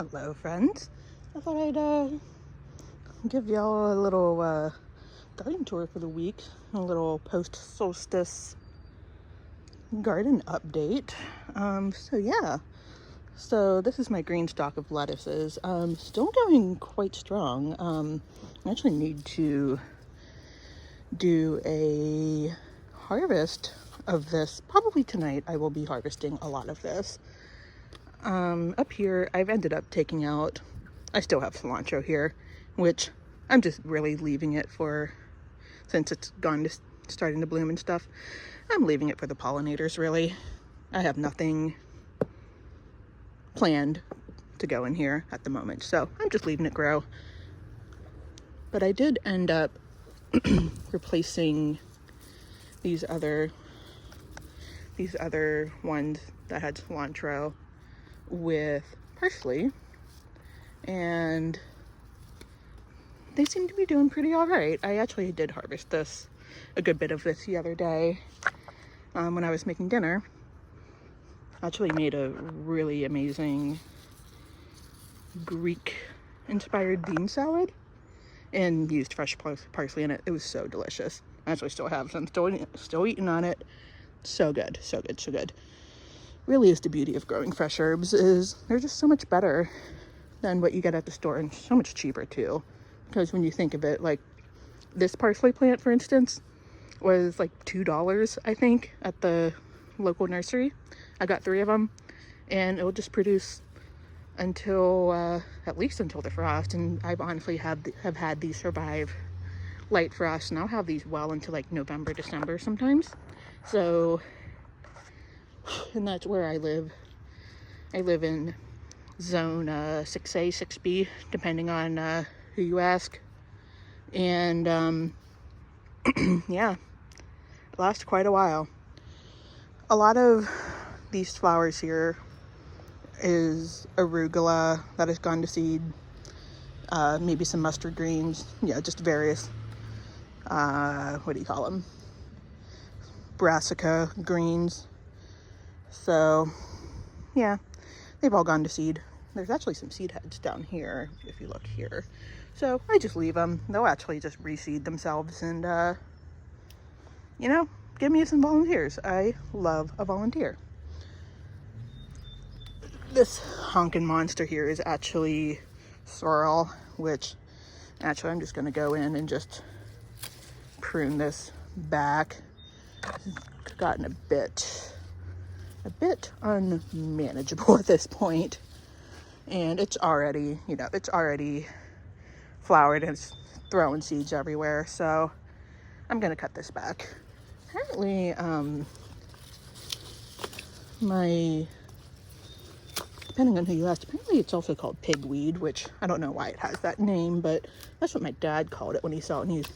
Hello friends, I thought I'd give y'all a little garden tour for the week, a little post-solstice garden update. So this is my green stalk of lettuces, still going quite strong. I actually need to do a harvest of this, probably tonight. I will be harvesting a lot of this. Up here, I've ended up taking out, I still have cilantro here, which I'm just really leaving it for, since it's gone to starting to bloom and stuff, I'm leaving it for the pollinators, really. I have nothing planned to go in here at the moment, so I'm just leaving it grow. But I did end up replacing these other ones that had cilantro with parsley, and they seem to be doing pretty all right. I actually did harvest a good bit of this the other day when I was making dinner. I actually made a really amazing Greek inspired bean salad and used fresh parsley in it. It was so delicious. I actually still have some, still eating on it. So good, so good, so good. Really is the beauty of growing fresh herbs, is they're just so much better than what you get at the store, and so much cheaper too. Because when you think of it, like this parsley plant, for instance, was like $2, I think, at the local nursery. I got 3 of them, and it will just produce until at least until the frost. And I've honestly have had these survive light frost, and I'll have these well into like November, December sometimes. So, and that's where I live. I live in zone 6A, 6B, depending on who you ask. And yeah, it lasts quite a while. A lot of these flowers here is arugula that has gone to seed, maybe some mustard greens, just various, what do you call them? Brassica greens. So yeah, they've all gone to seed. There's actually some seed heads down here if you look here. So I just leave them. They'll actually just reseed themselves, and give me some volunteers. I love a volunteer. This honkin' monster here is actually sorrel, which actually I'm just gonna go in and just prune this back. It's gotten a bit unmanageable at this point, and it's already flowered and it's throwing seeds everywhere, so I'm gonna cut this back. Apparently depending on who you ask, apparently it's also called pigweed, which I don't know why it has that name, but that's what my dad called it when he saw it, and he's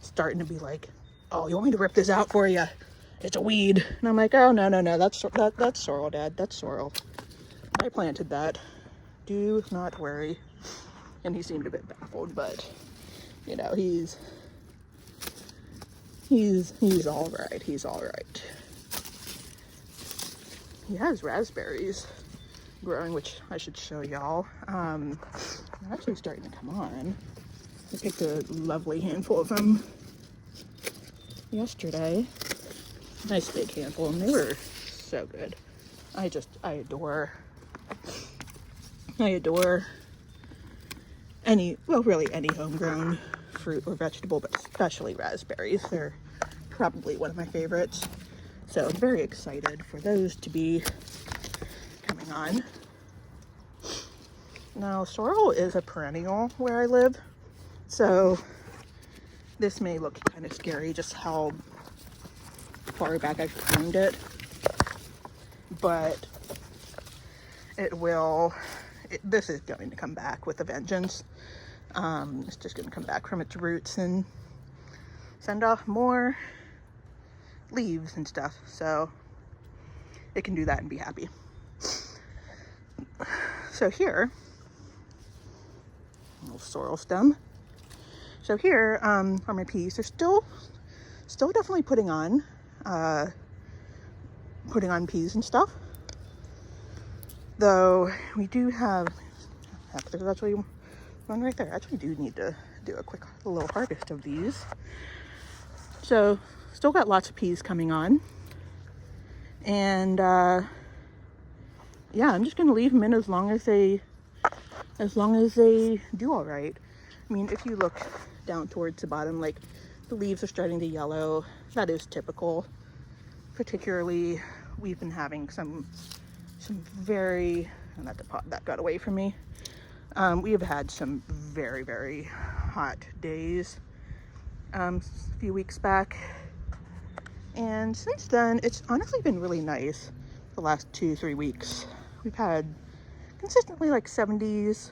starting to be like, oh, you want me to rip this out for you? It's a weed. And I'm like, oh, no, that's sorrel, Dad. That's sorrel. I planted that. Do not worry. And he seemed a bit baffled, but he's all right. He's all right. He has raspberries growing, which I should show y'all. They're actually starting to come on. I picked a lovely handful of them yesterday. Nice big handful, and they were so good. I adore any homegrown fruit or vegetable, but especially raspberries. They're probably one of my favorites. So I'm very excited for those to be coming on. Now, sorrel is a perennial where I live, so this may look kind of scary, just how far back I've pruned it, but this is going to come back with a vengeance. It's just going to come back from its roots and send off more leaves and stuff, so it can do that and be happy. So here, a little sorrel stem. So here are my peas. They're still definitely putting on peas and stuff. Though we do have Heck, there's actually one right there. I actually do need to do a quick little harvest of these. So still got lots of peas coming on. And yeah, I'm just gonna leave them in as long as they do all right. I mean, if you look down towards the bottom, like the leaves are starting to yellow. That is typical. Particularly, we've been having some very, not the pot that got away from me. We have had some very, very hot days a few weeks back. And since then, it's honestly been really nice the last 2-3 weeks. We've had consistently like 70s.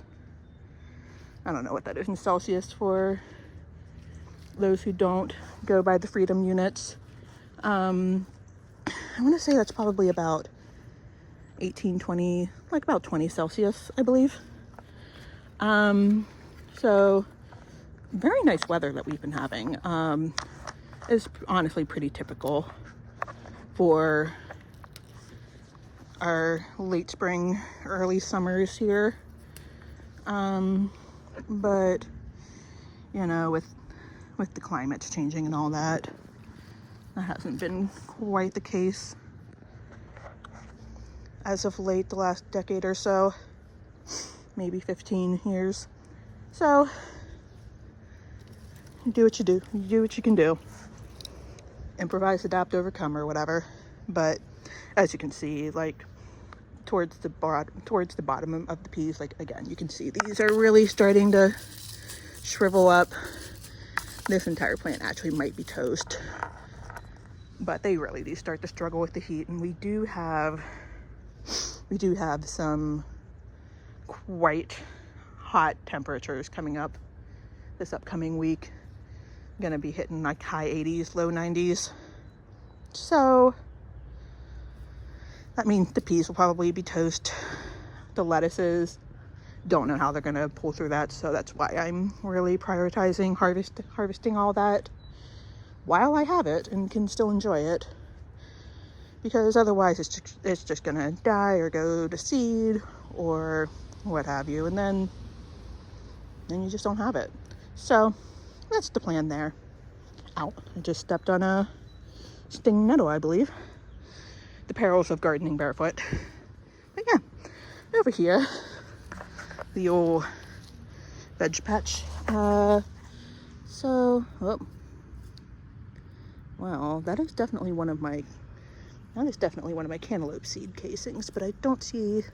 I don't know what that is in Celsius for those who don't go by the freedom units. I want to say that's probably about 18, 20, like about 20 Celsius, I believe. So very nice weather that we've been having. Is honestly pretty typical for our late spring, early summers here. But you know, with the climates changing and all that, that hasn't been quite the case as of late, the last decade or so, maybe 15 years. So you do what you do. You do what you can do. Improvise, adapt, overcome, or whatever. But as you can see, like towards the bottom of the peas, like again, you can see these are really starting to shrivel up. This entire plant actually might be toast, but they really do start to struggle with the heat. And we do have some quite hot temperatures coming up this upcoming week. Gonna be hitting like high 80s, low 90s. So that means the peas will probably be toast. The lettuces, don't know how they're gonna pull through that, so that's why I'm really prioritizing harvesting all that while I have it and can still enjoy it, because otherwise it's just gonna die or go to seed or what have you, and then you just don't have it. So that's the plan there. Ow, I just stepped on a stinging nettle, I believe. The perils of gardening barefoot. But yeah, over here, the old veg patch. Well, that is definitely one of my cantaloupe seed casings, but I don't see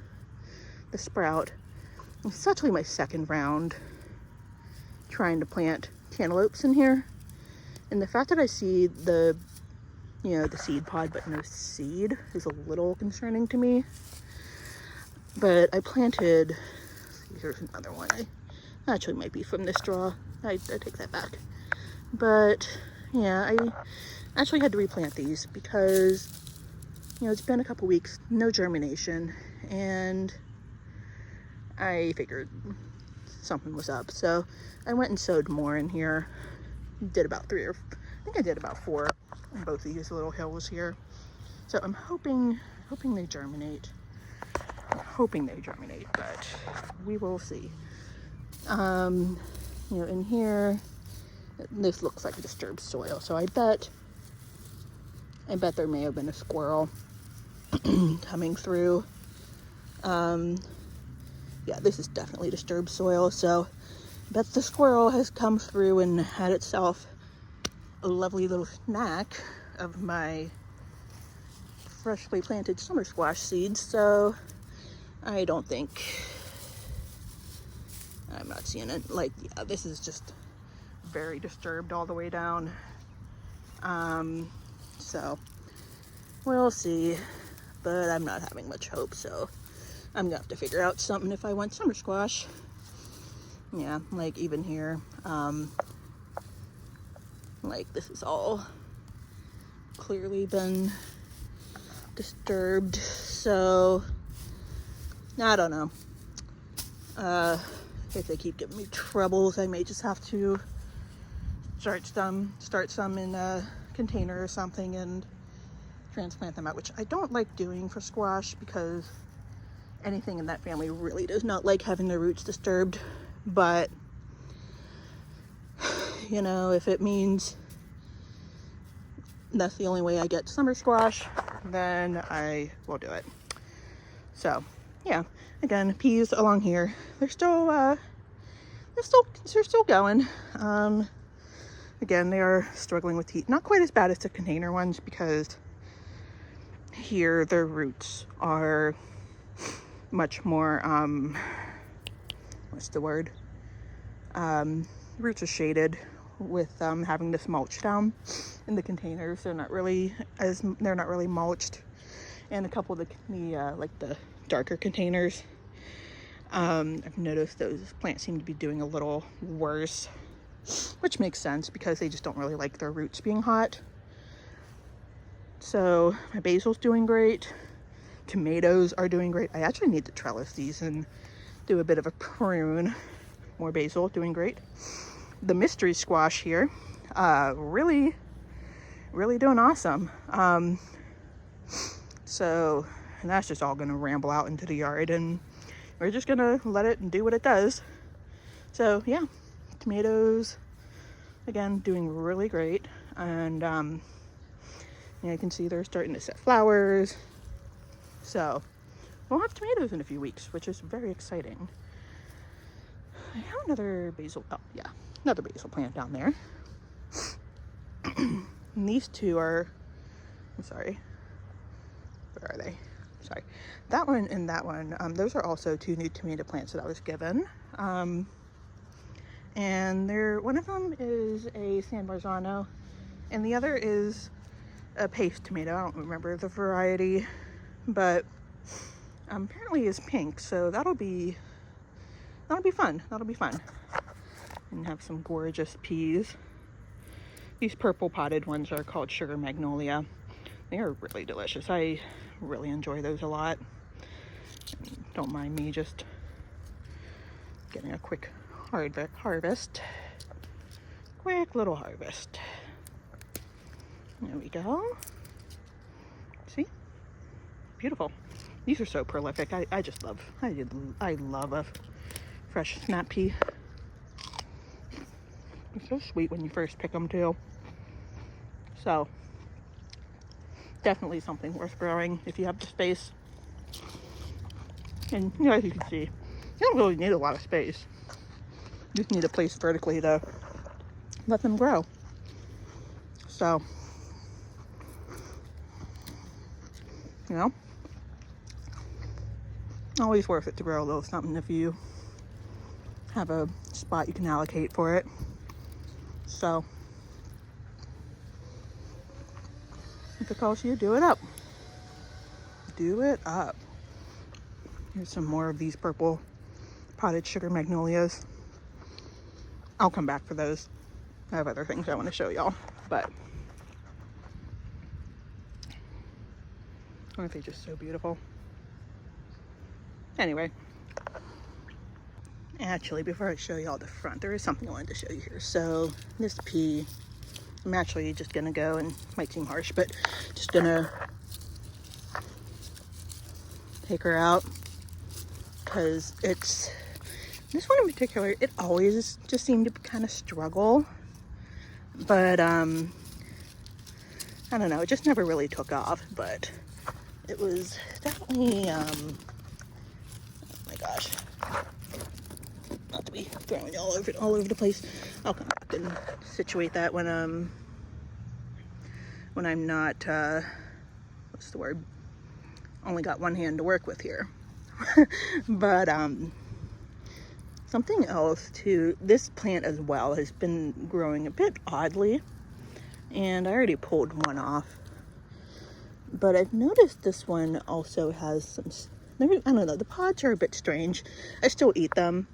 the sprout. It's actually my second round trying to plant cantaloupes in here, and the fact that I see the seed pod but no seed is a little concerning to me. But I planted, here's another one. I actually might be from this straw. I take that back. But yeah, I actually had to replant these because it's been a couple weeks, no germination, and I figured something was up. So I went and sowed more in here. Did about 3 or I think I did about 4 on both of these little hills here. So I'm hoping they germinate. But we will see. In here, this looks like disturbed soil, so I bet there may have been a squirrel coming through. Yeah, this is definitely disturbed soil, so I bet the squirrel has come through and had itself a lovely little snack of my freshly planted summer squash seeds. So I don't think, I'm not seeing it. Like, yeah, this is just very disturbed all the way down. So we'll see, but I'm not having much hope, so I'm gonna have to figure out something if I want summer squash. Yeah, like even here, like this is all clearly been disturbed, so I don't know. If they keep giving me troubles, I may just have to start some in a container or something and transplant them out, which I don't like doing for squash because anything in that family really does not like having their roots disturbed. But, you know, if it means that's the only way I get summer squash, then I will do it. So, yeah, again, peas along here, they're still going. Again, they are struggling with heat. Not quite as bad as the container ones, because here their roots are much more, what's the word? Roots are shaded with having this mulch down in the containers. They're not really mulched. And a couple of the like the darker containers, I've noticed those plants seem to be doing a little worse, which makes sense because they just don't really like their roots being hot. So my basil's doing great. Tomatoes are doing great. I actually need to trellis these and do a bit of a prune. More basil, doing great. The mystery squash here, really doing awesome. So, and that's just all gonna ramble out into the yard, and we're just gonna let it do what it does. So yeah, tomatoes, again, doing really great. And yeah, you can see they're starting to set flowers. So we'll have tomatoes in a few weeks, which is very exciting. I have another basil, another basil plant down there. And these two are, I'm sorry, where are they? Sorry, that one and that one, those are also two new tomato plants that I was given. And one of them is a San Marzano, and the other is a paste tomato. I don't remember the variety, but apparently is pink, so that'll be fun. And have some gorgeous peas. These purple potted ones are called sugar magnolia. They are really delicious. I really enjoy those a lot. Don't mind me just getting a quick harvest. Quick little harvest. There we go. See? Beautiful. These are so prolific. I love a fresh snap pea. It's so sweet when you first pick them too. So definitely something worth growing if you have the space. And you know, as you can see, you don't really need a lot of space. You just need a place vertically to let them grow. So, you know, always worth it to grow a little something if you have a spot you can allocate for it. So, if it calls you, do it up. Do it up. Here's some more of these purple potted sugar magnolias. I'll come back for those. I have other things I want to show y'all, but aren't they just so beautiful? Anyway, actually, before I show y'all the front, there is something I wanted to show you here. So this pea, I'm actually just gonna go, and might seem harsh, but just gonna take her out, because it's, this one in particular, it always just seemed to kind of struggle, but I don't know, it just never really took off. But it was definitely oh my gosh, not to be throwing all over the place. I'll come back and situate that when I'm not what's the word, only got one hand to work with here. But something else too, this plant as well has been growing a bit oddly, and I already pulled one off, but I've noticed this one also has some, I don't know, the pods are a bit strange. I still eat them,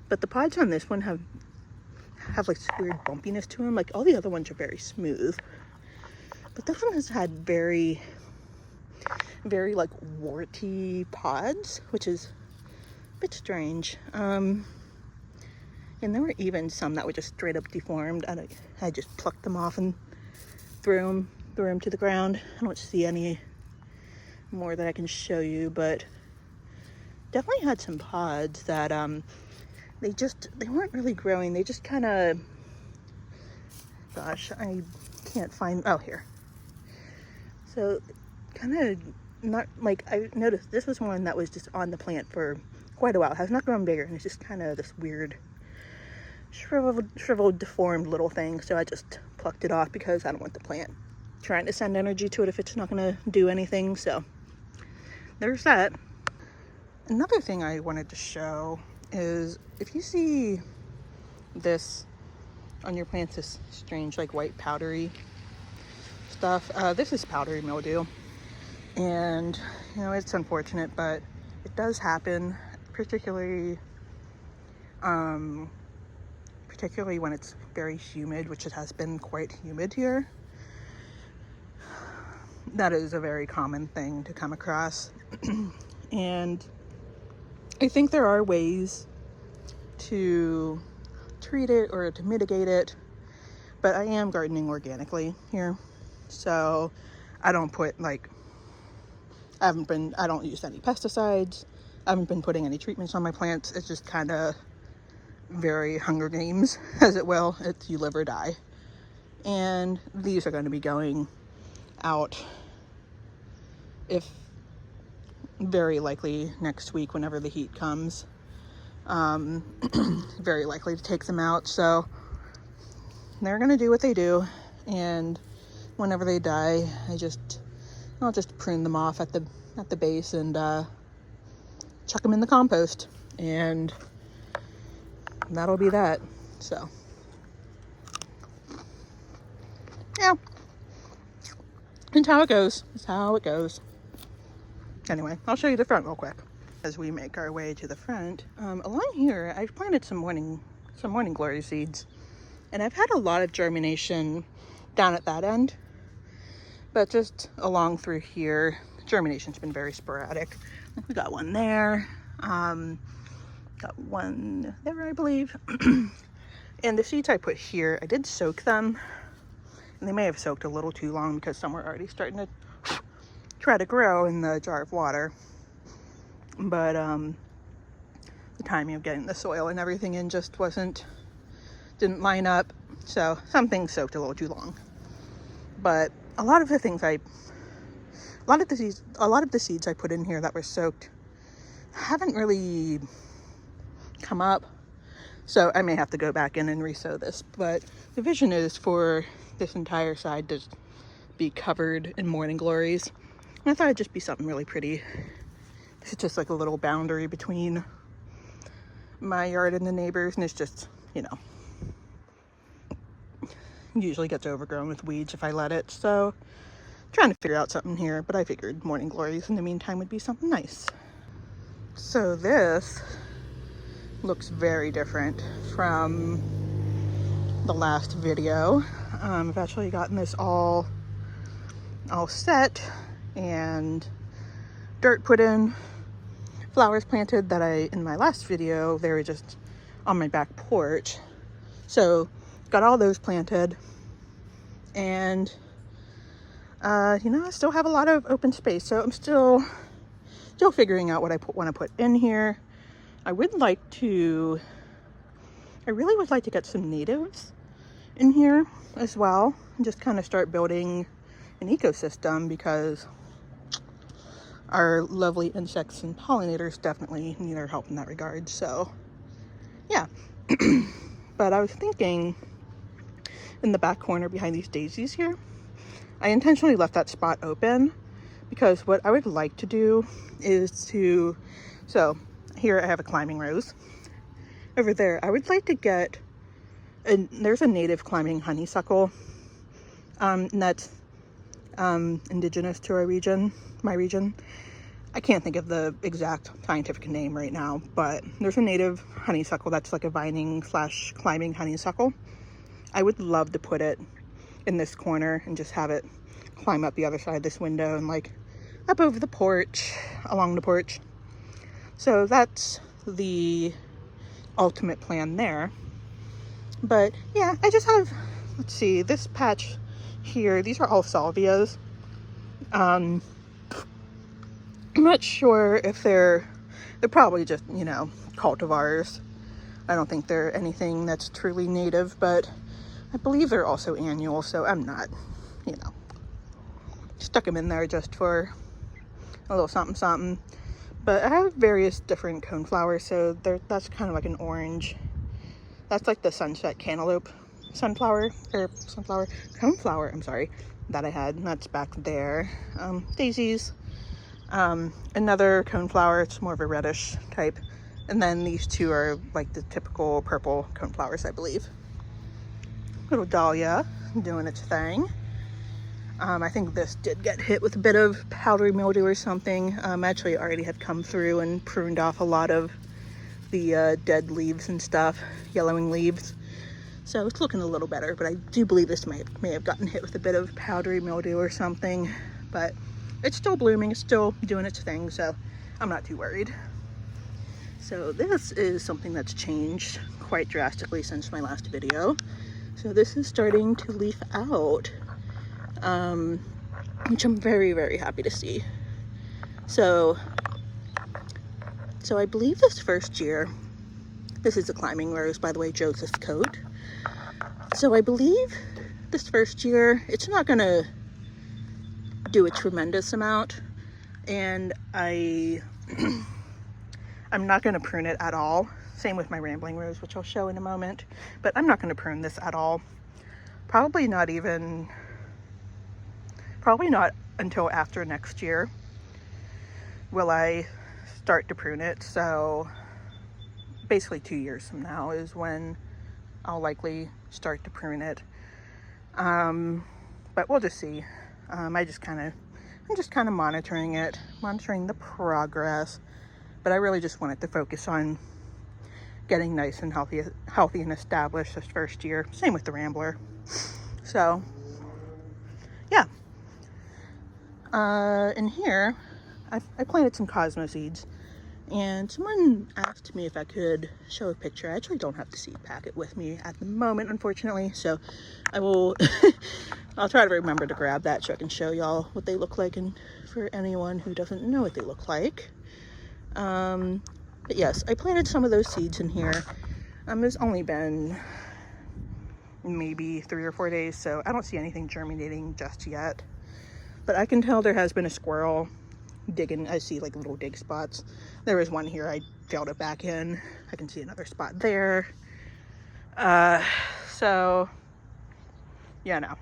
but the pods on this one have like this weird bumpiness to them. Like all the other ones are very smooth, but this one has had very like warty pods, which is a bit strange. And there were even some that were just straight up deformed, and I just plucked them off and threw them to the ground. I don't see any more that I can show you, but definitely had some pods that they weren't really growing. They just kind of, gosh, I can't find, oh, here. So kind of not, like, I noticed this was one that was just on the plant for quite a while. It has not grown bigger, and it's just kind of this weird shriveled, deformed little thing. So I just plucked it off because I don't want the plant trying to send energy to it if it's not going to do anything. So there's that. Another thing I wanted to show is if you see this on your plants, this strange like white powdery stuff, this is powdery mildew, and you know, it's unfortunate, but it does happen, particularly when it's very humid, which it has been quite humid here. That is a very common thing to come across. And I think there are ways to treat it or to mitigate it, but I am gardening organically here, so I don't put like, I don't use any pesticides. I haven't been putting any treatments on my plants. It's just kind of very Hunger Games, as it will. It's you live or die. And these are going to be going out, if very likely next week, whenever the heat comes. Very likely to take them out. So they're going to do what they do. And whenever they die, I'll just prune them off at the base and chuck them in the compost, and that'll be that. So yeah, it's how it goes. It's how it goes. Anyway, I'll show you the front real quick as we make our way to the front. Along here, I've planted some morning glory seeds, and I've had a lot of germination down at that end. But just along through here, germination's been very sporadic. We got one there, got one there, I believe. And the seeds I put here, I did soak them, and they may have soaked a little too long because some were already starting to try to grow in the jar of water. But the timing of getting the soil and everything in just didn't line up. So some things soaked a little too long. But a lot of the seeds I put in here that were soaked haven't really come up. So I may have to go back in and resow this. But the vision is for this entire side to be covered in morning glories. And I thought it'd just be something really pretty. This is just like a little boundary between my yard and the neighbors, and it's just, you know, usually gets overgrown with weeds if I let it. So trying to figure out something here, but I figured morning glories in the meantime would be something nice. So this looks very different from the last video. I've actually gotten this all set and dirt put in, flowers planted that in my last video, they were just on my back porch. So got all those planted, and you know, I still have a lot of open space, so I'm still figuring out what I want to put in here. I really would like to get some natives in here as well, and just kind of start building an ecosystem, because our lovely insects and pollinators definitely need our help in that regard. So yeah. But I was thinking, in the back corner behind these daisies here, I intentionally left that spot open because what I would like to do is so here I have a climbing rose. Over there, I would like to get, there's a native climbing honeysuckle, and that's indigenous to my region. I can't think of the exact scientific name right now, but there's a native honeysuckle that's like a vining / climbing honeysuckle. I would love to put it in this corner and just have it climb up the other side of this window and like up over the porch, along the porch. So that's the ultimate plan there. But yeah, I just have, let's see, this patch here, these are all salvias. I'm not sure if they're They're probably just, you know, cultivars. I don't think they're anything that's truly native, but I believe they're also annual, so I'm not, you know, stuck them in there just for a little something something. But I have various different coneflowers, so that's kind of like an orange. That's like the sunset cantaloupe coneflower, I'm sorry, that I had, and that's back there. Daisies, another coneflower, it's more of a reddish type, and then these two are like the typical purple coneflowers, I believe. Little dahlia doing its thing. I think this did get hit with a bit of powdery mildew or something. Actually, I already had come through and pruned off a lot of the dead leaves and stuff, yellowing leaves. So it's looking a little better, but I do believe this may have gotten hit with a bit of powdery mildew or something. But it's still blooming, it's still doing its thing, so I'm not too worried. So this is something that's changed quite drastically since my last video. So this is starting to leaf out, which I'm very, very happy to see. So I believe this first year, this is a climbing rose, by the way, Joseph's coat. So I believe this first year, it's not gonna do a tremendous amount, and I'm not gonna prune it at all. Same with my rambling rose, which I'll show in a moment, but I'm not gonna prune this at all. Probably not until after next year will I start to prune it. So basically 2 years from now is when I'll likely start to prune it. But we'll just see. I'm just kind of monitoring it, monitoring the progress, but I really just wanted to focus on getting nice and healthy and established this first year. Same with the rambler. So yeah. In here, I planted some Cosmo seeds, and someone asked me if I could show a picture. I actually don't have the seed packet with me at the moment, unfortunately, so I will I'll try to remember to grab that so I can show y'all what they look like, and for anyone who doesn't know what they look like. But yes, I planted some of those seeds in here. There's only been maybe 3 or 4 days, so I don't see anything germinating just yet. But I can tell there has been a squirrel digging. I see like little dig spots. There was one here, I filled it back in. I can see another spot there. So yeah, no.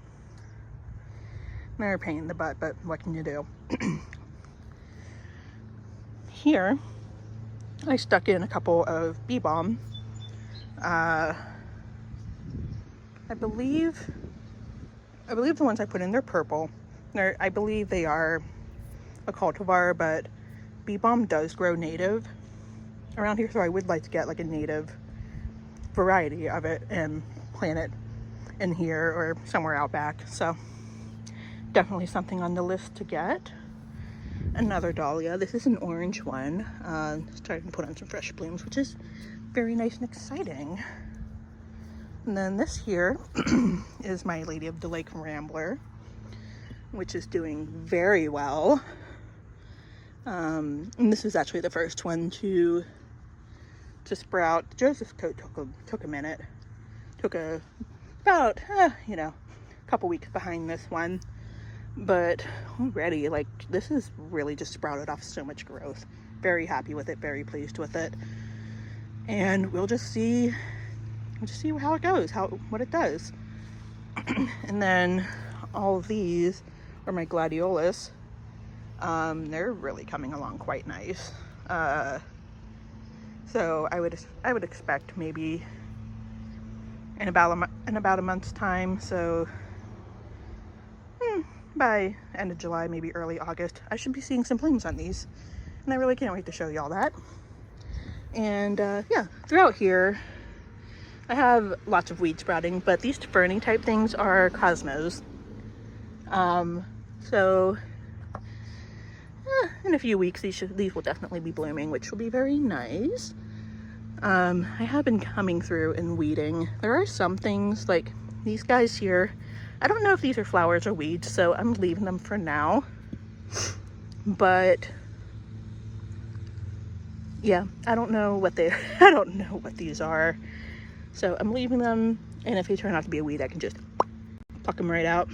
They're a pain in the butt, but what can you do? Here, I stuck in a couple of bee balm. I believe the ones I put in, they're purple. I believe they are a cultivar, but bee balm does grow native around here, so I would like to get like a native variety of it and plant it in here or somewhere out back. So definitely something on the list to get. Another dahlia. This is an orange one. Starting to put on some fresh blooms, which is very nice and exciting. And then this here is my Lady of the Lake Rambler, which is doing very well. And this was actually the first one to sprout. Joseph's coat took a minute. Took about a couple weeks behind this one. But already, like, this is really just sprouted off so much growth. Very happy with it, very pleased with it. And we'll just see how it goes, what it does. And then all of these are my gladiolus. They're really coming along quite nice. So I would expect maybe in about a month's time, so by end of July, maybe early August, I should be seeing some blooms on these, and I really can't wait to show y'all that. And yeah, throughout here I have lots of weed sprouting, but these ferny type things are cosmos. So in a few weeks these will definitely be blooming, which will be very nice. I have been coming through and weeding. There are some things like these guys here. I don't know if these are flowers or weeds, so I'm leaving them for now. But yeah, I don't know what they, I don't know what these are. So I'm leaving them, and if they turn out to be a weed, I can just pluck them right out.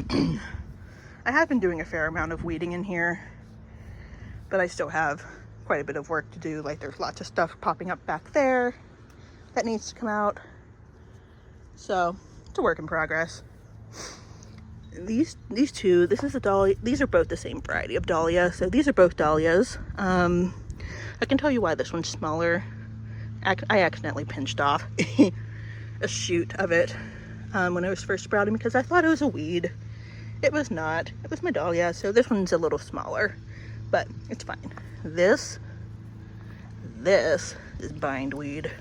I have been doing a fair amount of weeding in here, but I still have quite a bit of work to do. Like, there's lots of stuff popping up back there that needs to come out. So it's a work in progress. These two, this is a dahlia. These are both the same variety of dahlia. So these are both dahlias. I can tell you why this one's smaller. I accidentally pinched off a shoot of it when it was first sprouting because I thought it was a weed. It was not. It was my dahlia. So this one's a little smaller, but it's fine. This is bindweed.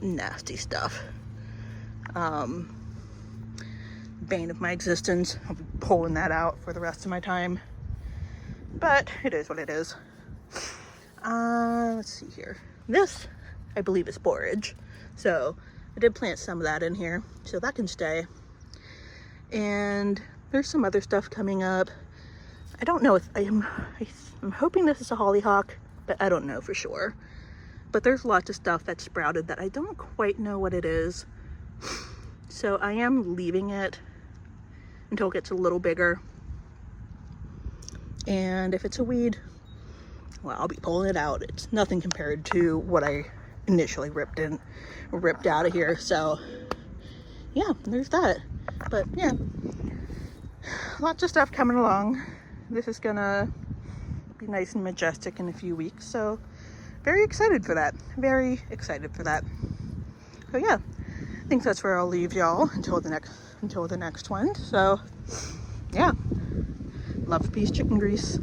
Nasty stuff. Bane of my existence. I'll be pulling that out for the rest of my time, but it is what it is. Let's see here. This, I believe, is borage, so I did plant some of that in here, so that can stay. And there's some other stuff coming up. I don't know if I'm hoping this is a hollyhock, but I don't know for sure. But there's lots of stuff that's sprouted that I don't quite know what it is. So I am leaving it until it gets a little bigger. And if it's a weed, well, I'll be pulling it out. It's nothing compared to what I initially ripped out of here. So yeah, there's that. But yeah, lots of stuff coming along. This is gonna be nice and majestic in a few weeks. So very excited for that. Very excited for that. So yeah, I think that's where I'll leave y'all until the next one. So yeah, love, peace, chicken grease.